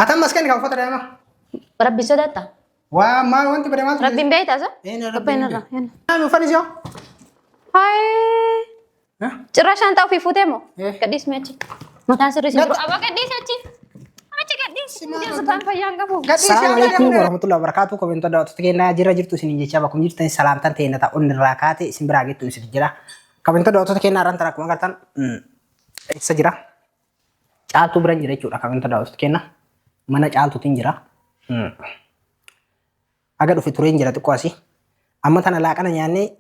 Atam maskan kau foto dama. Rabbi sodatta. Wah, mal wanti pada mal. Rabbi beita sa? Rabbi. Penarra. Kami fanis yo. Hai. Cerashan tau fi futemo. Kadis mechi. Mata seri sini. Apa kadis achi? Achi kadis. Dia sebang payang kamu. Assalamualaikum warahmatullahi wabarakatuh. Komentar dawat tegena jira jirtu sini jecha bakum jirtu salam tante nata unra kate simbra gitu sini jira. Komentar dawat tegena rantara kuma kartan. Sejira. Caaltu biran jira cuura komentar dawat tegena. Mana caaltu tin jira. Agak ufi turin jira tu kuasi. Amma tana laaqana nyaanne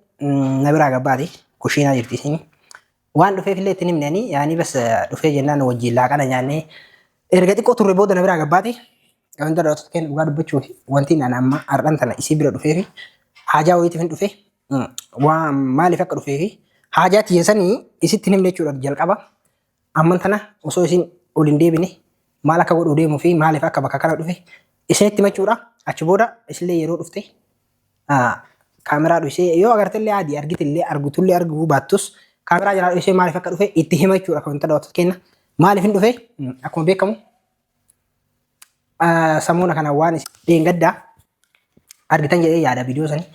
nabira gabbaati kushina jirti sini. Waan dhufee fillee itti himnani yaani bas dhufee jennaan wajjin laaqana nyaanne erga xiqqoo turre booda nabira gabbaati. Komentar dawat tegena dhugaa dubbachuu wanti naan amma har'an tana isii bira dhufee fi haajaa wayiitiif hin dhufee waan maaliif akka dhufee fi haajaa tiyyasanii isitti himne jechuudha jalqaba. Amman tana osoo isin ol hin deebine maal akka godhuu deemuu fi maaliif akka bakka kana dhufe isinitti himachuudha. Achi booda isillee yeroo dhufte kaameraa dhuisee yoo agartellee adii argitellee argutullee arguu baattus kaameraa jalaa dhuisee maaliif akka dhufe itti himachuudha. Komentar dawat tegena maaliif hin dhufe akkuma beekamu samuuna kana waan dheengaddaa argitan jedhee yaada viidiyoo sanii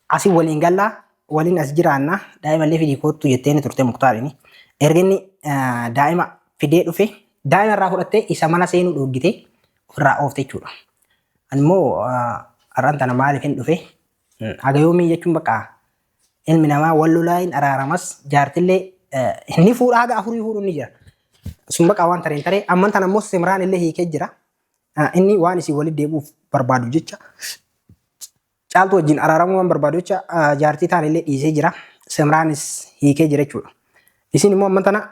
asii waliin gallaa waliin as jiraannaa daa'imallee fidii koottu jetteeni turte Muktaarini. Erginni daa'ima fidee dhufe daa'ima irraa fudhattee isa mana seenuu dhoorgitee ofirraa oofte jechuudha. Animmoo har'aan tana maaliif hin dhufe haga yoomii jechuun bakka ilmi namaa wal lolaayin araaramas jaartillee inni fuudhaa haga afurii fuudhuun ni jira. Sun bakka waan tareen taree amman tana immoo Simraan illee hiikee jira. Inni waan isii walitti deebi'uuf barbaadu jecha caaltu wajjin araaramuu waan barbaadu jecha jaartii taan illee dhiisee jira. Simraanis hiikee jira jechuudha. Isin immoo amman tana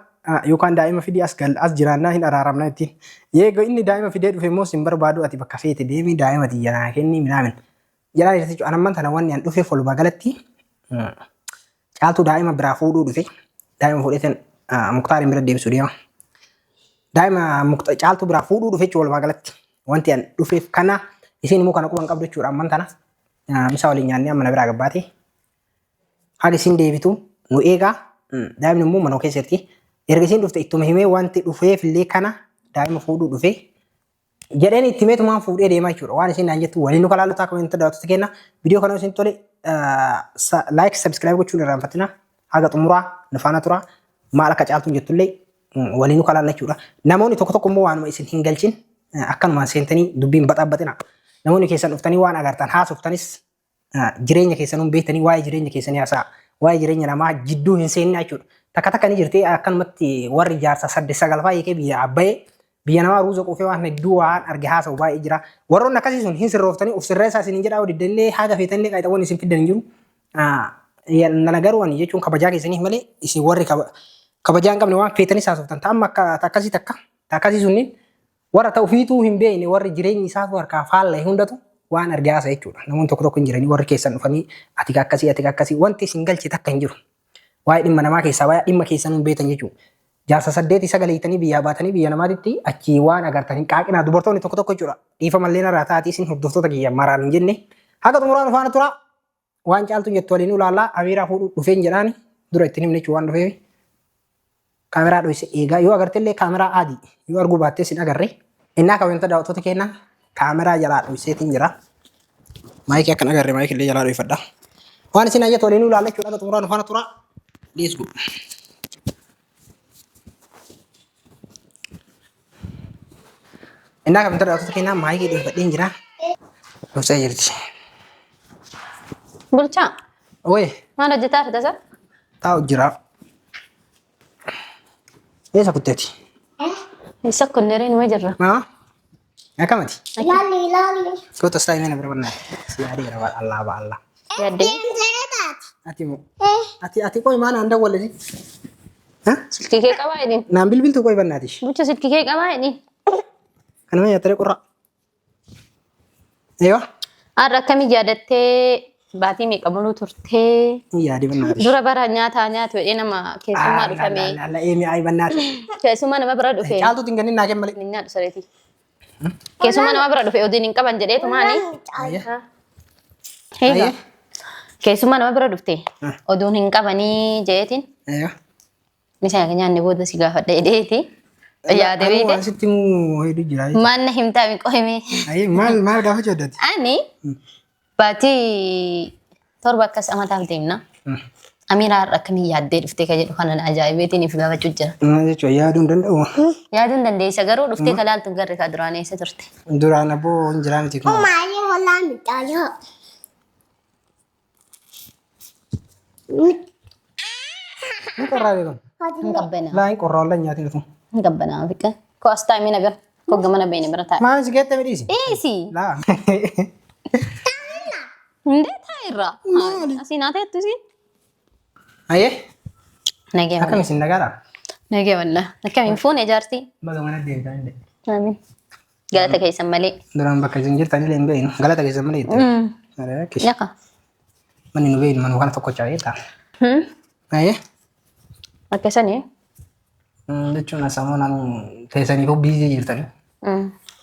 yookaan daa'ima fidii as jiraannaa hin araaramna ittiin. Yeego inni daa'ima fidee dhufe immoo sin barbaadu ati bakka feete deemii daa'ima xiyyanaa kenni minaamin. Jalaa jirti jechuudha. Amman tana wanni an dhufe walumaa galatti caaltu daa'ima biraa fuudhuu dhufe daa'ima fuudheetiin Muktaarin bira deebisuu deema. Daa'ima caaltu biraa fuudhuu dhufe jechuudha walumaa galatti. Wanti an dhufeef kana isin immoo kana quban qabdu jechuudha. Amman tana misaa waliin nyaannee amma na biraa gabbaate haga isin deebitu nu eegaa daa'imni immoo mana keessatti erga isin dhufte ittuma himee wanti dhufeef illee kana daa'ima fuudhuu dhufe jedheen itti meetumaan fuudhee deemaa jechuudha. Waan isin naan jettu waliin nu kalaalu ta'a komentar dawat tegena viidiyoo kana isin tole like subscribe gochuun irraanfatina haga xumuraa nu faana tura maal akka caaltuun jettullee waliin nu kalaalla jechuudha. Namoonni tokko tokko immoo waanuma isin hin galchin akkanumaan seentanii dubbiin baxabbatina. Namoonni keessan dhuftanii waan agartan haasoftanis jireenya keessan beektanii waa'ee jireenya keessanii haasa'a. Waa'ee jireenya namaa jidduu hin seenne jechuudha. Takka takka ni jirti akkanumatti warri jaarsa 8-9 hiikee biyya abbayee biyya namaa ruuza qofee waan hedduu waan arge haasa'u baay'ee jira. Warroonni akkasii sun hin sirrooftanii of sirreessaa isin jedhaa odiddellee haga feetanillee qaayxawwan isin fiddan hin jiru. Nana garuu ani jechuun kabajaa keessaniif malee isin warri kabajaa hin qabne waan feetanis haasoftan ta'amma akkasii takkasii sunniin warra ta'u fiituu hin beekne warri jireenyi isaatu harkaa faalla'e hundatu waan arge haasa jechuudha. Namoonni tokko tokko hin jiranii warri keessan dhufanii ati akkasii wanti isin galche takka hin jiru. Waa'ee dhimma namaa keessaa waa'ee dhimma keessan hin beektan jechuudha. Jaarsa 8-9 hiitanii biyyaa baatanii biyya namaatitti achi waan agartanii qaaqinaa dubartoonni tokko tokko jechuudha. Dhiifa mallee narraa taa'atii isin hordoftoota kiyya maraan hin jenne haga xumuraan faana tura waan caaltu jettu waliin ulaallaa abiiraa fuudhuu dhufeen jedhaani dura ittiin himne waan dhufeef kaameraa dho'ise eegaa yoo agartellee kaameraa adii yoo arguu baattee sin agarre innaa komentar daawwattoota keenna kaameraa jalaa dho'iseetiin jira. Maayikii akkan agarre maayikii illee jalaa dho'ifadha. Waan isin ajjatu waliin ulaalla jechuudha haga xumuraan faana tura. Let's go. Innaa komentar daawwattoota keenna maayikii dho'ifadheen jira. Dho'isee jirti. Bulchaa. Oye. Maal hojjetaa jirta sir? Taa'u jira. Eessa kutteeti? Isa kunneen nu jirra. Akkamati? Lali. Kota saya mana berwarna? Si Adi rawat Allah ba Allah. Yadde. Atimu. Ati koi mana anda wala sih? Hah? Silkii kee qabaa jedhin. Naan bilbiltu koi bannaati. Bulcha silkii kee qabaa jedhin. Kanuma yaatare qurra. Eewa? Har'a akkamii yaadattee baatii meeqa buluu turtee? Yaadi bannaati. Dura bara nyaataa nyaatu jedhee nama keessummaa dhufame. Lalla eemi ay bannaati. Keessummaa nama bira dhufe. Caaltu tingani naa kee malee. Ni nyaadhu sareeti. Keessummaa nama bira dhufe oduun hin qaban jedheetu maali? Eegaa. Keessummaa nama bira dhufte oduun hin qabanii jedheetiin. Eewa. Misaa nyaanne booda si gaafadha jedheeti. Yaade beete. Asitti immoo hedduu jira. Manna himtaa mi qohime. Ayi maal gaafa jooddati? Ani baatii torba akkas amataaf deemna. Amira har'a akkamii yaaddee dhuftee ka jedhu kanan ajaa'ibeetiin if gaafachuu jira. Jechuun yaaduun danda'u. Yaaduun dandeessa garuu dhuftee ka laaltu garri ka duraan eessa turte. Duraan aboo hin jiraan miti kun. Mali hola mi tayo. Ni qorraa beekam. Hin qabbana. Laa hin qorraa wallan nyaatiin dhufu. Hin qabbana fiqa. Ko astaa mi nagar. Ko gamana beene bira taa'e. Maal si geette midhiisi? Eesi. Laa. Hundee taa'irra. Asii naa ta'ettu si. Ayyee. Nagee Akkam isin nagaadhaa? Nagee walla. Akkamiin fuune jaartii? Baga mana deemtaa hin deemu. Amiin. Galata keessan malee. Duraan bakka isin jirtan illee hin beeknu. Galata keessan malee jettee. Yaka. Manni nu beeknu manu kana tokko caayee ta'a. Ayyee. Akkasanii? Jechuun samuunaan keessaniif biizii jirtanii.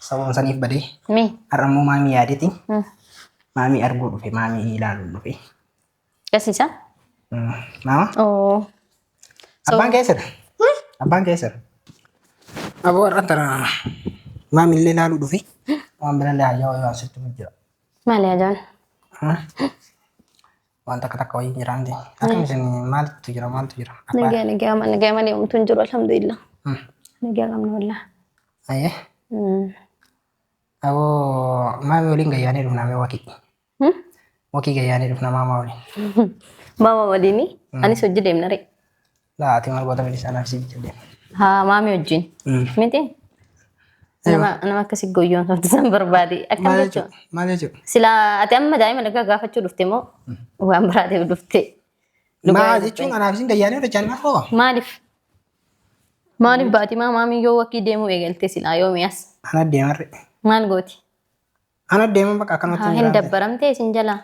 Samuun saniif badee. Mi? Har'a immoo maamii yaadeeti. Maamii arguu dhufe maamii ilaaluu dhufe. Qasiisa? Maama? Oo. Abbaan keessadha. Abbaan keessadha. Aboo har'a tara maamii illee ilaaluu dhufe. Waan birallee hayyaa wayii waan sitti jira. Maali ajaan? Wanta akka wayii jira ante. Akkam isin maaltu jira maaltu jira? Nagee malee homtuu hin jiru alhamdulillah. Nagee qabna wallah. Ayyee. Aboo maamii waliin gayyaanee dhufna mee wakii. Wakii gayyaanee dhufna maama waliin. Maama waliini? Anis hojii deemna ree. Laa ati maal goota milisaa naaf si jijjiirre. Haa maami wajjin. Miti? Nama akkasii goyyoon sabti san barbaade. Akkam jechuun? Maal jechuudha? Silaa ati amma daa'ima dhagaa gaafachuu dhufte moo waan biraateef dhufte? Maal jechuun anaaf isin gayyaanee hojjechaan maal qaba? Maaliif? Maaliif baati maami yoo wakii deemuu eegalte silaa yoo mi'as? Ana deemarre. Maal gooti? Ana deeman bakka akkanumatti Haa hin dabbaramtee isin jalaa?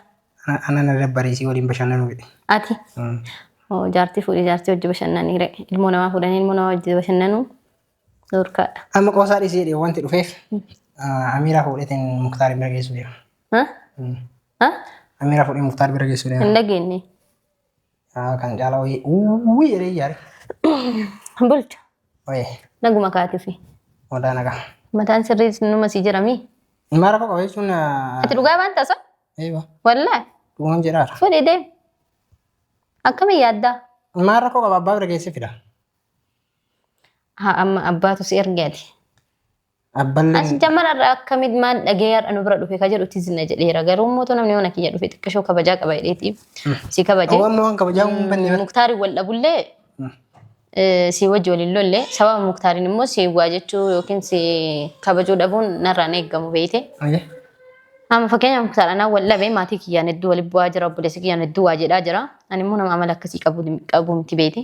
Ana na dabbareesii waliin bashannanuu fedhe. Ati? Jaartii fuudhii jaartii hojii bashannanii ree. Ilmoo namaa fuudhanii ilmoo namaa hojii bashannanuu dhorkaadha. Amma qoosaa dhisee dhee wanti dhufeef Amiraa fuudheetiin Muktaar bira geessuu deema. Amiraa fuudhee Muktaar bira geessuu deema. Hin dhageenye. Kan caalaa wayii jedhee ijaare. Bulcha. Wayii. Naguma kaatiifi. Odaa nagaa. Mataan sirrii numa sii jiramii. Maara qoqa jechuun. Ati dhugaa waan taasa? Eeyyuu. Wallaahi. Dhugumaan jedhaara. Fuudhee deemu. Akkamiin yaaddaa? Maara qoqa abbaa bira geessee fida. Haa amma abbaatu si ergeeti. Abballee. As jamararraa akkamiin maal dhagee har'a nu bira dhufe ka jedhu tizna jedheera garuu mootu namni mana kiyya dhufe xiqqashoo kabajaa qaba jedheetiif si kabaje. Waan waan kabajaa hin banne. Muktaari wal dhabullee si wajji waliin lolle sababa Muktaariin immoo si waa jechuu yookiin si kabajuu dhabuun narraan eeggamu beeyte. Amma fakkeenya Muktaar anaa wal dhabee maatii kiyyaan hedduu waliin bu'aa jira obboleessi kiyyaan hedduu waa jedhaa jira. Ani immoo nama amala akkasii qabu miti beeyte.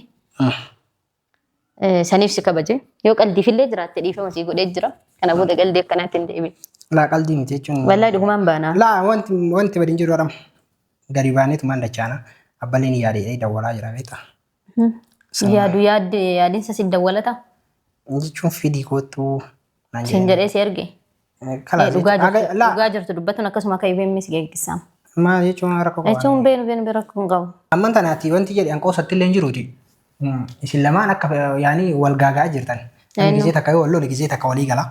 Saniif si kabaje yoo qaldiifillee jiraatte dhiifama si godhee jira. Kana booda qaldii akkanaatti hin deebiin. Laa qaldii miti jechuun. Wallaahi dhugumaan baanaa. Laa wanti badiin jiru adama. Gadi baaneetu maan dachaana. Abballeen yaadee dawwalaa jira beektaa. Yaadiinsa si dawwalata. Jechuun fidii kootu. Siin jedhee si erge. Dhugaa jirtu dubbatuun akkasuma akka ibeen mis geggeessaam. Maal jechuun rakkoo qabu. Jechuun beenu rakkoo hin qabu. Amman tanaati wanti jedhe hanqoosatti illee hin jiruuti. Isin lamaan akka yaanii wal gaagaa jirtan. Gisee takka yoo walloole gisee takka walii gala.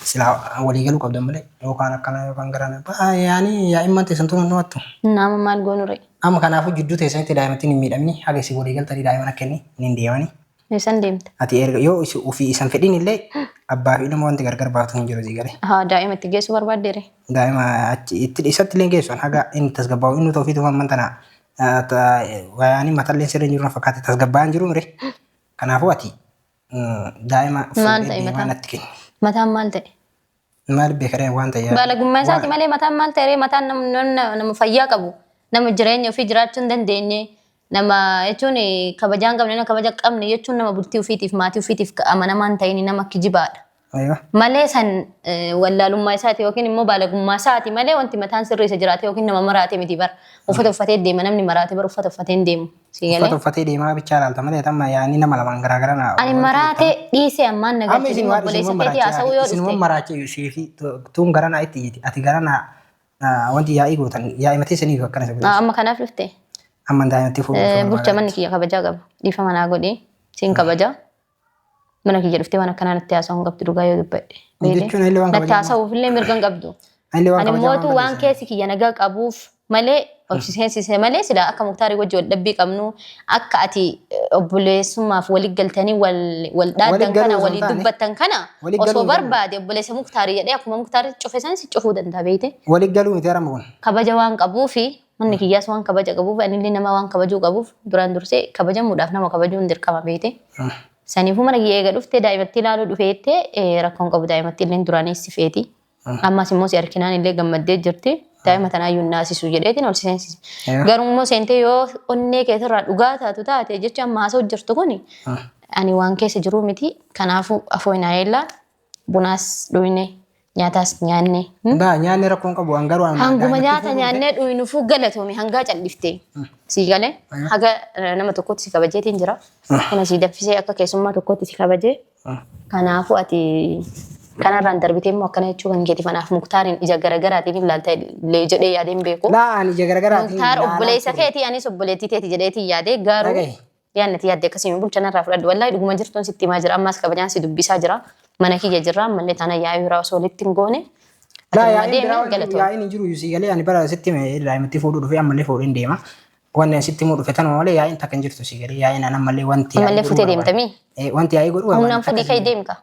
Silaa walii galuu qabdan malee yookaan akkana yookaan garaan yaanii yaa'imman teessan tunu nuwattu. Nama maal goonu ree? Amma kanaafuu jidduu teessanitti daa'imattiin hin miidhamni haga isin walii galtanii daa'imman akka inni hin deemani. Eessan deemte? Ati erga yoo ofii isan fedhin illee abbaa fi ilma wanti gargar baatu hin jiru sigale. Haa daa'ima itti geessu barbaaddeere? Daa'ima itti isatti illee geessu haga inni tasgabbaa'u inni ta'uu fi tuman tana yaanii matallee sirrii jiru fakkaate tasgabbaa'an jiru mire. Kanaafuu ati daa'ima maal ta'e mataan? Mataan maal ta'e? Maal beekadee waan ta'e. Baalagummaa isaati malee mataan maal ta'e mataan nama fayyaa qabu nama jireenya ofii jiraachuu hin dandeenye nama jechuun kabajaan qabne nama kabaja qabne jechuun nama bultii ofiitiif maatii ofiitiif amanamaan ta'ini nama kijibaadha. Malee san wallaalummaa isaati yookiin immoo baalagummaa isaati malee wanti mataan sirrii isa jiraate yookiin nama maraate miti bar uffata uffatee deema namni maraate bar uffata uffatee hin deemu. Uffata uffatee deemaa bichaa laalta malee tamma yaani nama lamaan garaagara na. Ani maraate dhiisee ammaan nagaatti obboleessa keetii haasawuu yoo dhufte. Isin maraache siifi tuun garanaa itti jiti ati garanaa wanti yaa'ii gootan yaa'imatee sanii akkana isa godhe. Amma kanaaf dhufte. Amma daa'imatti fuudhu. Bulcha manni kiyya kabajaa qaba. Dhiifa manaa godhee siin kabajaa. mana kiyya dhuftee waan akkanaa natti haasa'uun qabdu dhugaa yoo dubbadhe. Jechuun illee waan Natti kabajamaa. haasa'uuf illee mirga hin qabdu. Illee waan Ani kabajamaa mootu waan keessi kiyya nagaa qabuuf malee obsiseensiisee malee sila akka muktaarii wajji wal dhabbii qabnu akka ati obboleessummaaf walii galtanii wal dhaaddan kana walii dubbattan kana osoo barbaade obboleessa muktaarii jedhee akkuma muktaarii cufe san si cufuu danda'a beekte. Walii galuu miti haramu kun. Kabaja waan qabuufi manni kiyyaas waan kabaja qabuuf anillee nama waan kabajuu qabuuf duraan dursee kabajamuudhaaf nama kabajuun dirqama beekte. Saniifuu mana kiyya eega dhuftee daa'imatti ilaaluu dhufeettee rakkoon qabu daa'imatti illee duraanis si feeti. Ammas immoo si harkinaan illee gammaddee jirti. Daa'ima tanaayyuu naasisu jedheetiin ol seensise. Garuu immoo seentee yoo onnee keessarraa dhugaa taatu taate jecha amma haasa'u jirtu kuni ani waan keessa jiru miti. Kanaafuu afoo hin ayeellaa bunaas dhuyne nyaataas nyaanne. Nyaanni rakkoon qabu hangaruu hanguma nyaata nyaannee dhuynuufuu galatoome hangaa calliftee sii galee haga nama tokkotti si kabajeetiin jira. Kana sii daffisee akka keessummaa tokkotti si kabajee. Kanaafuu ati kanarraan darbitee immoo akkana jechuu kan keeti kanaaf muktaariin ija garagaraatiin ilaalta illee jedhee yaadeen beeku. Laan ija garagaraatiin. Muktaar obboleessa keetii anis obboleettii teeti jedheetiin yaadee garuu yaannati yaadde akkasii bulchanarraa fudhadhu wallaahi dhuguma jirtuun sitti himaa jira ammas kabajaan si dubbisaa jira mana kiyya jirra ammallee taana yaa'ii biraa osoo walitti hin goone. Yaa'iin jiru yusii galee ani bara sitti daa'imatti fuudhuu dhufee ammallee fuudheen deema. Wanni sitti immoo dhufe tanuma malee yaa'iin takka hin jirtu si galee yaa'iin ammallee wanti. Ammallee futee deemtamii. Wanti yaa'ii godhu. Humnaan fudhii ka'ii deemka.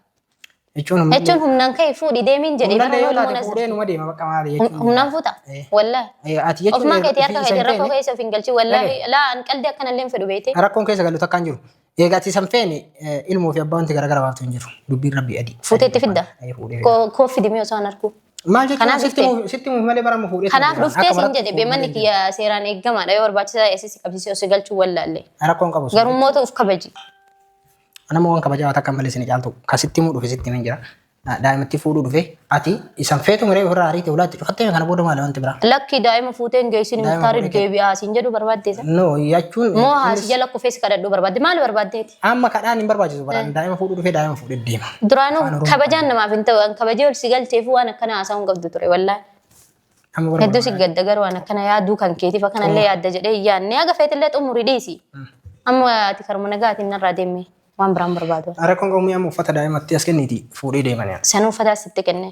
Jechuun humnaan ka'ii fuudhii deemiin jedhee humnaan fuuta wallaahi. Ofumaan keetii harka fayyadee rakkoo keessa of hin galchi wallaahi laa an qalbii akkanallee hin fedhu beekte. Rakkoon keessa galu takka hin jiru. Eegaati sanfeeni ilmoo fi abbaa wanti garagara baaftu hin jiru. Dubbiin rabbii adii. Fuuteetti fidda. Koofi dimee osoo hin argu. Maal jechuun sitti muuf malee bara fuudhee. Kanaaf dhuftee siin jedhe beemanni kiyya seeraan eeggamaadha yoo barbaachisaa eessi qabsiisee osoo galchuu wallaallee. Rakkoon qabu. Garuu mootu of kabaji. Nama waan kabajaa takka malee sin caaltu kasitti mu dhufe sitti min jira. Daa'imatti fuudhuu dhufe ati isan feetu miree ofirraa ariite ulaatti cufattee kana booda maali wanti biraa. Lakki daa'ima fuutee hin geessin muktaari deebi'aa siin jedhu barbaaddeessa. No jechuun. Moo haasi jala kuffees kadhadhuu barbaadde maali barbaaddeeti? Amma kadhaan hin barbaachisu baraan daa'ima fuudhuu dhufe daa'ima fuudhee deema. Duraanuu kabajaan namaaf hin ta'u kabajee ol si galcheef waan akkana haasa'uun qabdu ture wallaahi. Hedduu si gadda garuu waan akkana yaaduu kan keetiif akkanallee yaadda jedhee yaadne haga feetillee xumurii dhiisi. Amma ati karuma nagaatiin narraa deemee. Waan biraan barbaadu. Rakkoon qabu mi'a uffata daa'imatti as kenniiti fuudhee deeman yaa. San uffata asitti kenne.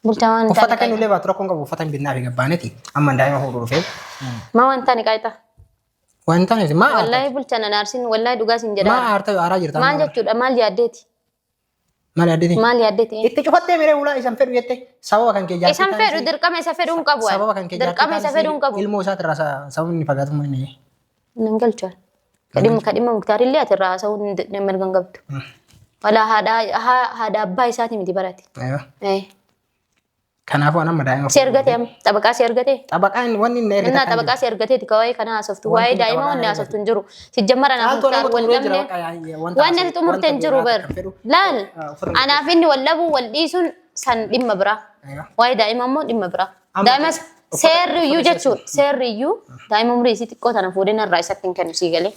Bulchaa waan uffata kennuulee baatu rakkoon qabu uffata hin binnaa fi gabbaaneeti. Amma daa'ima fuudhuu dhufee. Maa wanta ni qaayita. Wanta ni maa. Wallaahi bulchaa nan aarsin wallaahi dhugaa sin jedha. Maa aarta aaraa jirta. Maal jechuudha maal yaaddeeti. Maal yaaddeeti. Maal yaaddeeti. Itti cufattee miree ulaa isan fedhu jettee sababa kan kee jaallatu. Isan fedhu dirqama isa fedhuun qabu. Sababa kan kee jaallatu. Dirqama isa fedhuun qabu. Ilmoo isaatirraa sababni fagaatummaa inni. Nan galchaan. Kadhima muktaarillee atirraa haasa'uun mirga hin qabdu. Walaa haadha abbaa isaati miti barate. Kanaafuu anamma daa'ima. Si ergatee amma xabaqaa si ergatee. Xabaqaan wanni inni ergate. Innaa xabaqaa si ergateeti ka waa'ee kana haasoftu waa'ee daa'ima wanni haasoftu hin jiru. Sijjammara naaf muktaar wal dhabne wanni ati xumurte hin jiru bar. Laal anaaf inni wal dhabuu wal dhiisuun san dhimma biraa. Waa'ee daa'ima immoo dhimma biraa. Daa'imas seerriyyuu jechuudha. Seerriyyuu daa'ima umurii isii xiqqoo tana fuudhee narraa isatti hin kennu sii galee.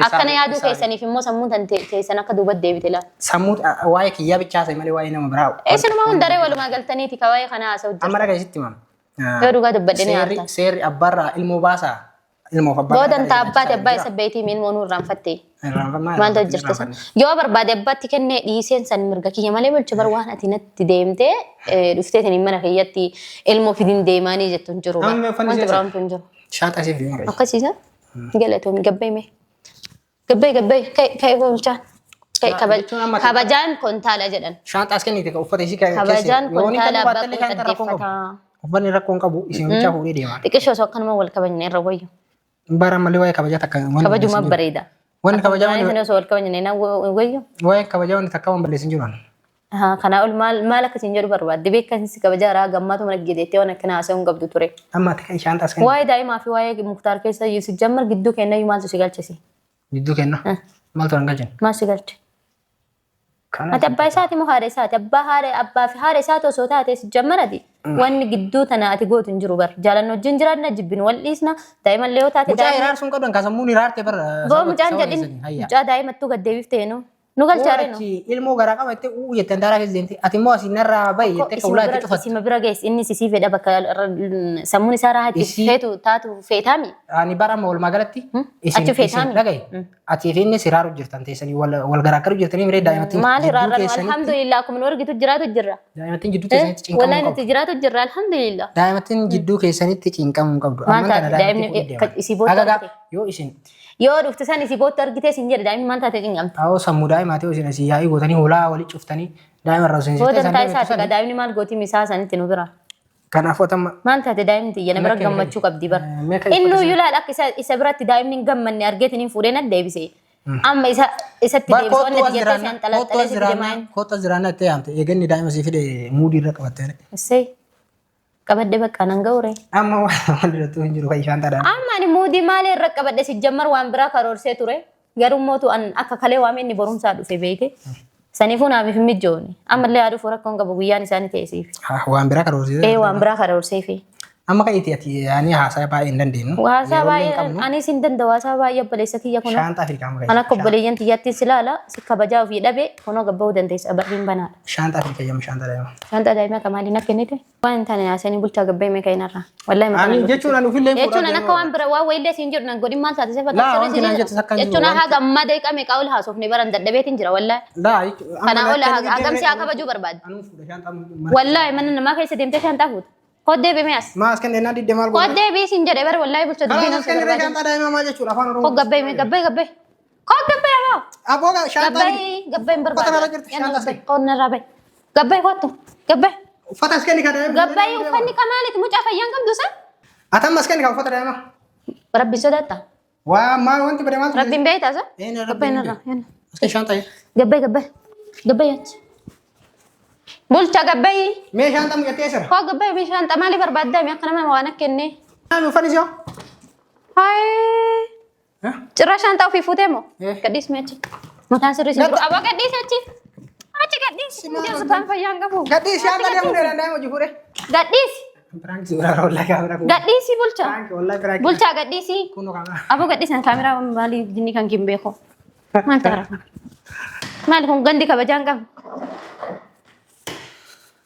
Akkana yaaduu keessaniif immoo sammuu tan keessan akka duubatti deebite laal. Sammuu waa'ee kiyyaa bichaasa malee waa'ee nama biraa. Eessinuma hundaree walumaa galtaniiti ka waa'ee kana haasa'u jira. Amma dhagaa isitti maam. Yoo dhugaa dubbadhee ni haarta. Seerri abbaarraa ilmoo baasaa. Ilmoof abbaa. Boodan taa abbaati abbaa isa beetii ilmoo nuu irraanfattee. Wanta jirta san. Yoo barbaade abbaatti kennee dhiiseen san mirga kiyya malee bulcha bar waan ati natti deemtee dhufteetiin mana kiyyatti ilmoo fidin deemaanii jettu hin jiru. Wanta biraan hin jiru. Shaata siif hin galu. Akkasiisa. Galatoomi gabbay mee. Gabbay ka'e bulchaan. Kabajaan kontaala jedhan. Shaanxaas kenniite ka uffata isii keessa. Kabajaan kontaala abbaa koo xaddeeffata. Uffanni rakkoon qabu isin bichaa fuudhee deema. Xiqqishoo osoo akkanuma wal kabajne irra wayyu. Bara malee waa'ee kabajaa takka. Kabajuma bareeda. Wanni kabajaa wanni osoo wal kabajne na wayyu. Waa'ee kabajaa wanni takka waan balleessin jiru. Kana ol maal akkasiin jedhu barbaadde beekansi kabajaa raa gammaatu mana geedeettee waan akkana haasa'uun qabdu ture. Amma ati kan shaanxaas kenniite. Waa'ee daa'imaa fi waa'ee muktaar keessa iyyuu si jammar gidduu kenna iyyuu maaltu si galchisi. Gidduu kenna. Maaltu an galchin. Maal si galche. Ati abbaa isaati moo haadha isaati abbaa fi haadha isaati osoo taate si jammarati. Wanni gidduu tana ati gootu hin jiru bar. Jaalanni wajjin jiraanna jibbin wal dhiisna daa'ima illee yoo taate. Mucaa iraarsuun qabdan kan sammuun iraarte bar. Boo mucaan jedhin mucaa daa'imattuu gad deebiftee nu. Nu galchaare no. Ilmoo garaa qabattee jettan daaraa keessa deemte. Ati immoo asii narraa bahi jettee kan ulaa itti cufatte. Isima bira geessi inni sisii fedha bakka sammuun isaa raahatti feetu taatu feetaami. Ani barama walumaa galatti. Achi feetaami. Dhagaye. Ati fi inni siraaru jirtan teessanii wal garaagaru jirtanii miree daa'imattiin. Maali raarran alhamdulillah akkuma nu argitu jiraatu jirra. Daa'imattiin jidduu keessanitti cinqamuu Wallahi nuti jiraatu jirra alhamdulillah. Daa'imattiin jidduu keessanitti cinqamuu qabdu. Maal taate daa'imni isii booda yoo isin yoo dhufte san isii booda argitee sin jedhe daa'imni maal taate cinqamte. Awoo sammuu daa'imaa ta'uu isin asii yaa'ii gootanii hulaa walii cuftanii daa'ima irraa isin booda taa'ee isaati daa'imni maal gootii misaa sanitti nu bira. Kanaafuu tamma maal taate daa'imni xiyya nama gammachuu qabdi bara. Innuu yulaal akka isa biratti daa'imni gammanne argeetiniin fuudhee na deebisee. Amma isatti deebisoo inni diggate san xalaxalee si fide maayin. Koota jiraanna itti yaamte eeganni daa'ima si fide muudii irra qabattee. Essee qabadde bakka nan ga'ure. Amma waan dirattuu hin jiru fayyishaan taadhaan. Amma ani muudii maali irra qabadde si jammar waan biraa karoorsee ture. Garuu mootu akka kalee waamee inni borumsaa dhufe beeke. Saniifuu naaf hin mijoone. Ammallee haa dhufu rakkoon qabu guyyaan isaanii ta'eesiif. Waan biraa karoorsee. Waan biraa karoorseefi. Amma kan ati yaani haasaa baay'ee hin dandeenyu. Haasaa baay'ee anis hin danda'u haasaa baay'ee obboleessa kiyya kun. Shaanta Afrikaa amma Ana akka obboleeyyan xiyyaatti silaala si kabajaa ofii dhabe kunoo gabba'uu dandeessa barriin banaadha. Shaanta Afrikaa yemmuu shaanta daa'ima. Shaanta daa'ima kamaadii na kennite. Waan hin taane yaasanii bulchaa gabba'ee mee ka'inarraa. Wallahi maqaan. Ani jechuun ani ofillee fuudhaa. Jechuun akka waan bira waan wayiillee siin jedhu nan godhin maal taate sefa taasisa. Jechuun haa gammada iqame qaawul haasofne baran dadhabeetiin jira wallahi. Kana ola hagamsi haa kabajuu barbaada. Wallahi mana namaa keessa deemtee shaantaa fuuta. Kodde be meas. Mas kan dena di demal go. Kodde be sin jade bar wallahi bulcha dubbi na. Kan re shanta dai mama je chura afan ro. Ko gabbe me gabbe. Ko gabbe abo. Abo ga shanta. Gabbe bar ba. Ko na rabe. Gabbe ko to. Gabbe. Ufata skeni ka dai. Gabbe ufani kamalit mucha fayyan kam dusa. Atam mas kan ka ufata dai ma. Rabbi sodata. Wa ma wanti bare mal. Rabbi beita sa. Gabbe na ra. Ska shanta. Gabbe gabbe. Gabbe yach. Bulcha gabbai. Me shanta mu yatesar. Ko gabbai me shanta mali barbadda me akkana ma wana kenne. Ami ufani sio? Hai. Cira shanta fi futemo. Kadis me achi. Mata sirri sirri. Aba kadis achi. Achi kadis. Dia sutan fayang kamu. Kadis shanta dia mudera ndai mo jukure. Gadis. Prank sura wallahi kamera. Gadisi bulcha. Prank wallahi prank. Bulcha gadisi. Kuno kamera. Aba gadis an kamera mali jinni kan kimbe ko. Mantara. Mal kun gandi kabajang kam.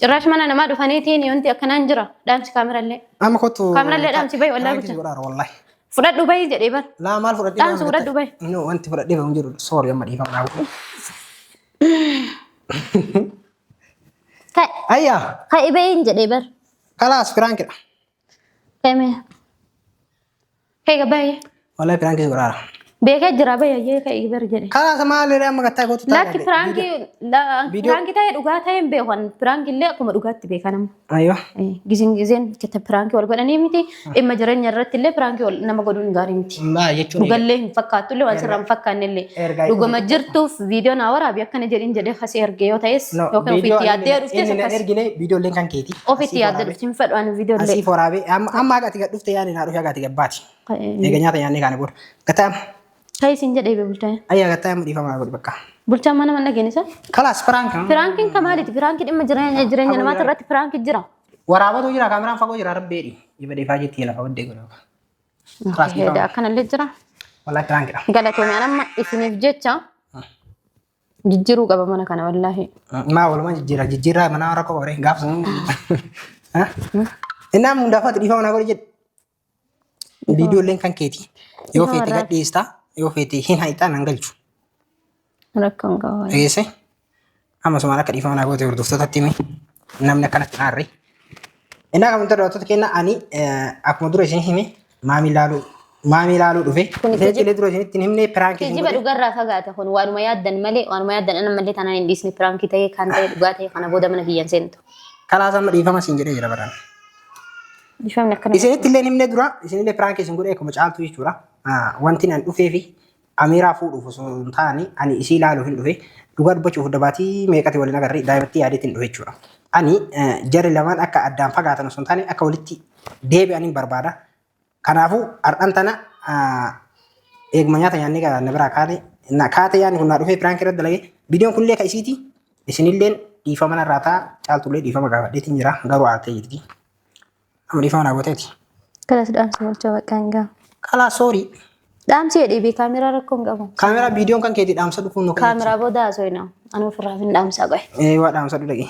Jirash mana nama dhufaniitiin yonti akkanaan jira dhaamsi kaamerallee. Amma kottu. Kaamerallee dhaamsi bayi wallahi bulcha. Wallahi. Fudhadhu bayi jedhee bar. Laa maal fudhadhee dhaamsi fudhadhu bayi. No wanti fudhadhee bahu jiru sorry amma dhiifama dhaabuu. Ayya. Kai bayin jedhee bar. Kalaas firankidha. Kame. Kai gabaye. Wallahi firankii guraara. Beekee jira bayyee kai bar jedhe. Kalaas maaliiree amma gattaa gootu taate. Lakki firankii ta'ee dhugaa ta'ee hin beekan firankii illee akkuma dhugaatti beekan. Ayyo. Gizin kita firankii wal godhanii miti dhimma jireenya irratti illee firankii wal nama godhuun gaarii miti. Jechuun. Dhugallee hin fakkaattu illee waan sirraa hin fakkaanne illee dhuguma jirtuuf viidiyoon haa waraabi akkana jedhin jedhee kasee ergee yoo ta'es yookaan ofiitti yaaddee dhufte inni na ergine viidiyooleen kan keeti. Ofiitti yaaddee dhufte hin fedhu ani viidiyoollee. Asiif waraabee amma hagaati gad dhufte yaani naa dhufee hagaati gabbaati. Eega nyaata nyaannee kaane booda. Gataa. Kai sin jedhee bulchaa. Ayyaa gataa amma dhiifamaa godhi bakka. Bulchaa mana mana geenisa. Kalaas firaanka. Firaankiin kamaaliiti firaankiin dhimma jireenya namaata irratti firaankiin jira. Waraabatu jira kaameraan fagoo jira rabbeedhi. Iba deefaa jetti lafa waddee godha. Kalaas dhiifama. Akkanallee jira. Wallahi firaankiidha. Galatoomiyaan amma isiniif jecha jijjiiruu qaba mana kana wallaahi. Maa walumaa jijjiirraa mana rakkoo qoree gaaf sun. Innaa hundaafatti dhiifama naa godhi jedhe. Viidiyooleen kan keeti. Yoo feete gadhiistaa yoo feete hin hayitaa nan galchu. Rakkoon qaba. Eesse amma sumaan akka dhiifama naa goote hordoftootatti himi namni akkanatti naarre. Innaa kan hordoftoota kenna ani akkuma dura isin hime maamii ilaaluu dhufe. Teejilee dura isinitti hin himne piraankii. Kijiba dhugarraa fagaata kun waanuma yaaddan malee waanuma yaaddan ana malee tanaan hin dhiisne piraankii ta'ee kan ta'e dhugaa ta'e kana booda mana kiyyan seentu. Kalaas amma dhiifama siin jedhee jira baraan. Dhiifamni akkana. Isinitti illee himne dura isinillee piraankii isin godhee akkuma caaltu jechuudha. Wanti nan dhufee fi amiiraa fuudhuuf osoo hin taane ani isii ilaaluuf hin dhufe dhugaa dubbachuuf dabaatii meeqati waliin agarree daa'imatti yaadeetti hin dhufe jechuudha. Ani jarri lamaan akka addaan fagaatan osoo hin taane akka walitti deebi'aniin barbaada. Kanaafuu har'aan tana eeguma nyaata nyaannee gara na biraa kaate yaani kun naa dhufee piraankii irratti dalagee viidiyoon kunillee ka isiiti isinilleen dhiifama narraa ta'a caaltullee dhiifama gaafadheetiin jira garuu aartee jirti. Amma dhiifama naa gooteeti. Kalaas dhaamsa bulchaa baqqaan gaa. Kalaas soorii. Dhaamsi jedhee bee kaameraa rakkoon qabu. Kaameraa viidiyoon kan keetii dhaamsa dhufuun nu Kaameraa booda haasoo ina. Ani ofirraa hin dhaamsaa qoye. waa dhaamsa dhudhaqee.